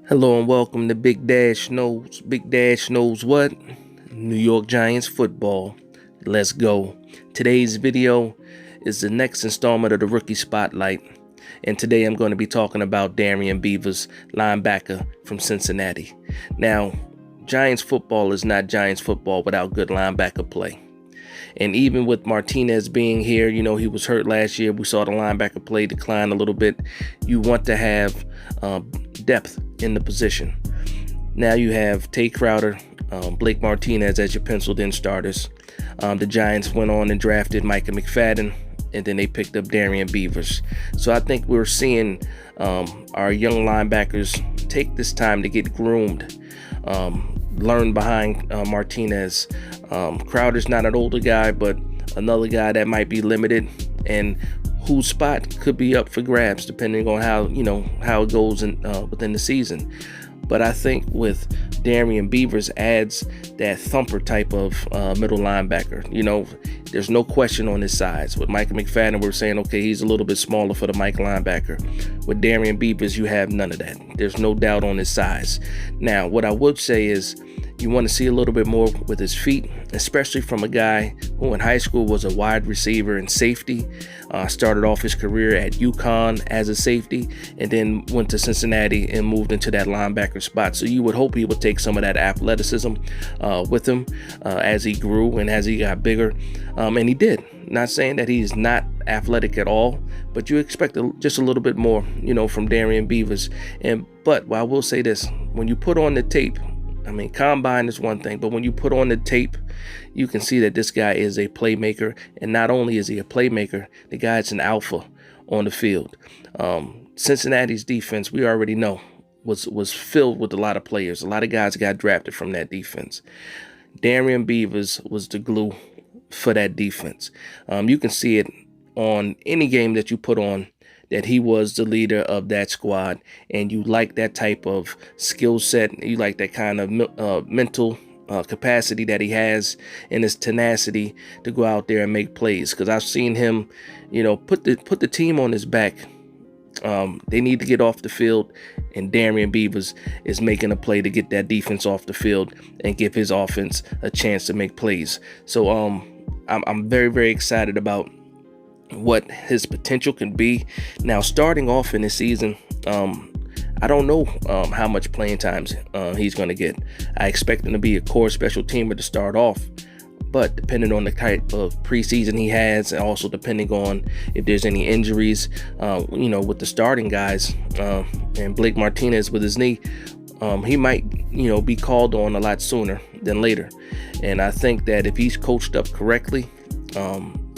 Hello and welcome to Big Dash Knows What? New York Giants football. Let's go. Today's video is the next installment of the Rookie Spotlight. And today I'm going to be talking about Darrian Beavers, linebacker from Cincinnati. Now, Giants football is not Giants football without good linebacker play. And even with Martinez being here, he was hurt last year. We saw the linebacker play decline a little bit. You want to have depth in the position. Now you have Tay Crowder, Blake Martinez as your penciled in starters. The Giants went on and drafted Micah McFadden, and then they picked up Darrian Beavers. So I think we're seeing our young linebackers take this time to get groomed, learn behind Martinez. Crowder's not an older guy, but another guy that might be limited, and whose spot could be up for grabs depending on how it goes within the season. But I think with Darrian Beavers adds that thumper type of middle linebacker. There's no question on his size. With Micah McFadden, we're saying, okay, he's a little bit smaller for the Mike linebacker. With Darrian Beavers, you have none of that. There's no doubt on his size. Now, what I would say is you want to see a little bit more with his feet, especially from a guy who in high school was a wide receiver and safety. Started off his career at UConn as a safety and then went to Cincinnati and moved into that linebacker spot. So you would hope he would take some of that athleticism with him as he grew and as he got bigger. And he did. Not saying that he's not athletic at all, but you expect just a little bit more, from Darrian Beavers. But I will say this, when you put on the tape, combine is one thing, but when you put on the tape, you can see that this guy is a playmaker. And not only is he a playmaker, the guy's an alpha on the field. Cincinnati's defense, we already know, was filled with a lot of players. A lot of guys got drafted from that defense. Darrian Beavers was the glue for that defense. You can see it on any game that you put on, that he was the leader of that squad, and you like that type of skill set. You like that kind of mental capacity that he has and his tenacity to go out there and make plays. Because I've seen him, put the team on his back. They need to get off the field, and Darrian Beavers is making a play to get that defense off the field and give his offense a chance to make plays. So I'm very, very excited about what his potential can be. Now, starting off in this season, I don't know how much playing times he's going to get. I expect him to be a core special teamer to start off, but depending on the type of preseason he has, and also depending on if there's any injuries, with the starting guys, and Blake Martinez with his knee, he might, be called on a lot sooner than later. And I think that if he's coached up correctly,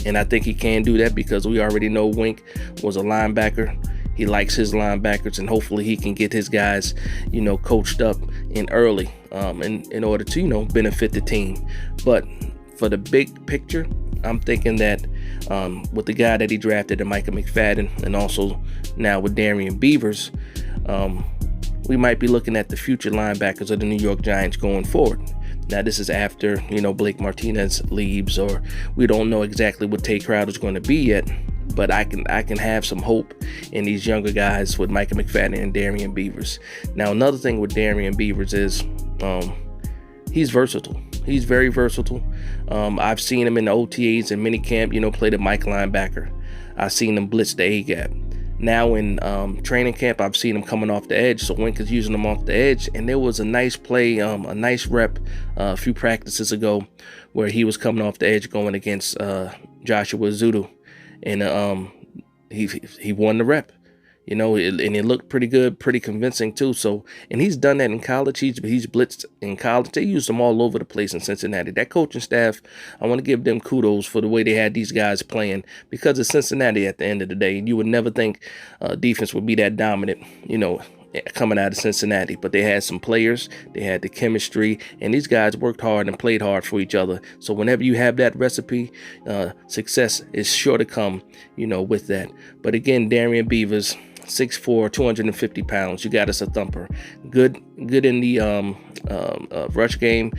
and I think he can do that because we already know Wink was a linebacker. He likes his linebackers, and hopefully he can get his guys, coached up in early in order to, benefit the team. But for the big picture, I'm thinking that with the guy that he drafted, Micah McFadden, and also now with Darrian Beavers, we might be looking at the future linebackers of the New York Giants going forward. Now, this is after, Blake Martinez leaves, or we don't know exactly what Tay Crowder is going to be yet, but I can have some hope in these younger guys with Micah McFadden and Darrian Beavers. Now, another thing with Darrian Beavers is he's versatile. He's very versatile. I've seen him in the OTAs and minicamp, play the Mike linebacker. I've seen him blitz the A-gap. Now in training camp, I've seen him coming off the edge, so Wink is using him off the edge. And there was a nice play, a nice rep a few practices ago where he was coming off the edge going against Joshua Zudu, and he won the rep. And it looked pretty good, pretty convincing too. So, and he's done that in college. He's blitzed in college. They used him all over the place in Cincinnati. That coaching staff, I want to give them kudos for the way they had these guys playing, because it's Cincinnati at the end of the day. You would never think defense would be that dominant, coming out of Cincinnati. But they had some players, they had the chemistry, and these guys worked hard and played hard for each other. So whenever you have that recipe, success is sure to come, with that. But again, Darrian Beavers, 6'4", 250 pounds. You got us a thumper. Good in the rush game.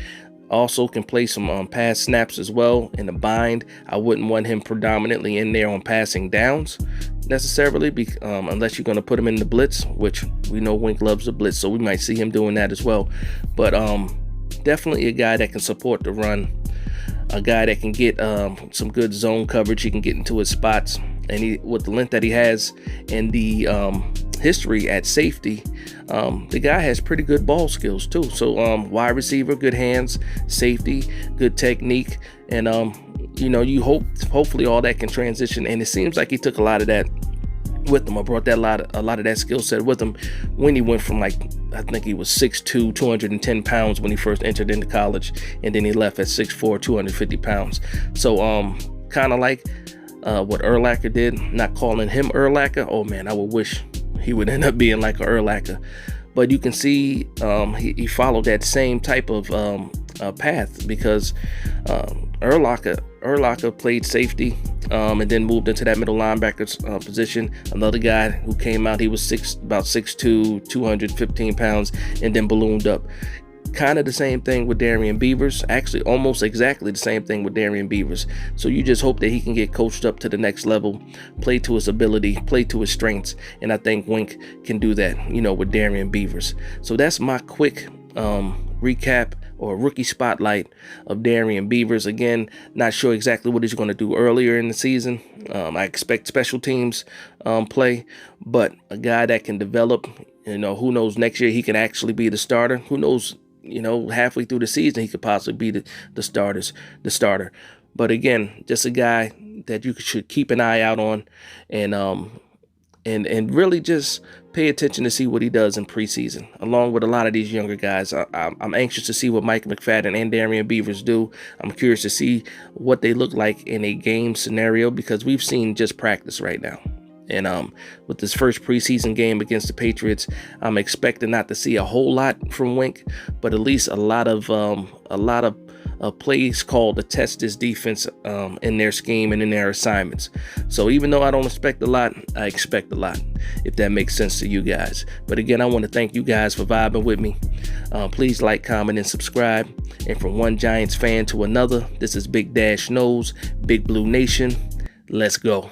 Also can play some pass snaps as well in the bind. I wouldn't want him predominantly in there on passing downs. necessarily, unless you're going to put him in the blitz, which we know Wink loves the blitz, so we might see him doing that as well. But definitely a guy that can support the run, a guy that can get some good zone coverage. He can get into his spots, and with the length that he has and the history at safety, the guy has pretty good ball skills too. So wide receiver, good hands, safety, good technique, and you hopefully all that can transition. And it seems like he took a lot of that with him. I brought that a lot of that skill set with him when he went from, like, I think he was 6'2", 210 pounds when he first entered into college, and then he left at 6'4", 250 pounds. So kind of like what Urlacher did, not calling him Urlacher. Oh man, I would wish he would end up being like a Urlacher. But you can see he followed that same type of path, because Urlacher played safety and then moved into that middle linebacker's position. Another guy who came out, he was about 6'2", 215 pounds, and then ballooned up. Kind of the same thing with Darrian Beavers. Actually, almost exactly the same thing with Darrian Beavers. So you just hope that he can get coached up to the next level, play to his ability, play to his strengths, and I think Wink can do that, with Darrian Beavers. So that's my quick recap or rookie spotlight of Darrian Beavers. Again, not sure exactly what he's going to do earlier in the season. I expect special teams play, but a guy that can develop. Who knows, next year he can actually be the starter. Who knows, halfway through the season he could possibly be the starter. But again, just a guy that you should keep an eye out on, and really just pay attention to see what he does in preseason, along with a lot of these younger guys. I'm anxious to see what Mike McFadden and Darrian Beavers do. I'm curious to see what they look like in a game scenario, because we've seen just practice right now. And with this first preseason game against the Patriots, I'm expecting not to see a whole lot from Wink, but at least a lot of plays called to test this defense in their scheme and in their assignments. So even though I don't expect a lot, I expect a lot, if that makes sense to you guys. But again, I want to thank you guys for vibing with me. Please like, comment, and subscribe. And from one Giants fan to another, this is Big Dash Knows, Big Blue Nation. Let's go.